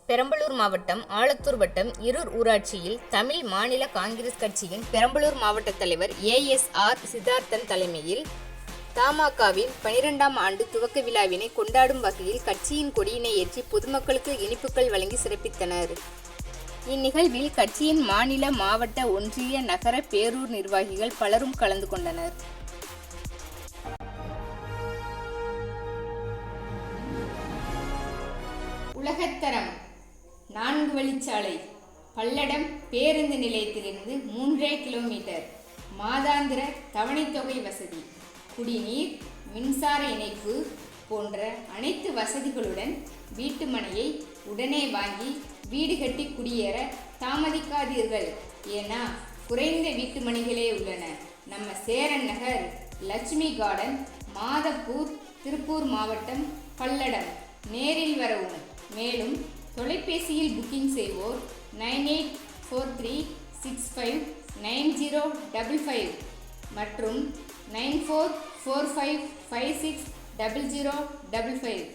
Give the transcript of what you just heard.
பெரம்பலூர் மாவட்டம் ஆலத்தூர் வட்டம் இருர் ஊராட்சியில் தமிழ் மாநில காங்கிரஸ் கட்சியின் பெரம்பலூர் மாவட்ட தலைவர் ஏஎஸ்ஆர் சித்தார்த்தன் தலைமையில் தமாகவின் 12ஆம் ஆண்டு துவக்க விழாவினை கொண்டாடும் வகையில் கட்சியின் கொடியினை ஏற்றி பொதுமக்களுக்கு இனிப்புகள் வழங்கி சிறப்பித்தனர். இந்நிகழ்வில் கட்சியின் மாநில, மாவட்ட, ஒன்றிய, நகர, பேரூர் நிர்வாகிகள் பலரும் கலந்து கொண்டனர். உலகத்தரம் 4 வழிச்சாலை பல்லடம் பேருந்து நிலையத்திலிருந்து 3 கிலோமீட்டர், மாதாந்திர தவணைத்தொகை வசதி, குடிநீர், மின்சார இணைப்பு போன்ற அனைத்து வசதிகளுடன் வீட்டு மனையை உடனே வாங்கி வீடு கட்டி குடியேற தாமதிக்காதீர்கள். ஏன்னா குறைந்த வீட்டு மனைகளே உள்ளன. நம்ம சேரன் நகர், லட்சுமி கார்டன், மாதப்பூர், திருப்பூர் மாவட்டம், பல்லடம். நேரில் வரவும். மேலும் தொலைபேசியில் புக்கிங் செய்வோர் 9843659055 மற்றும் 9445560055.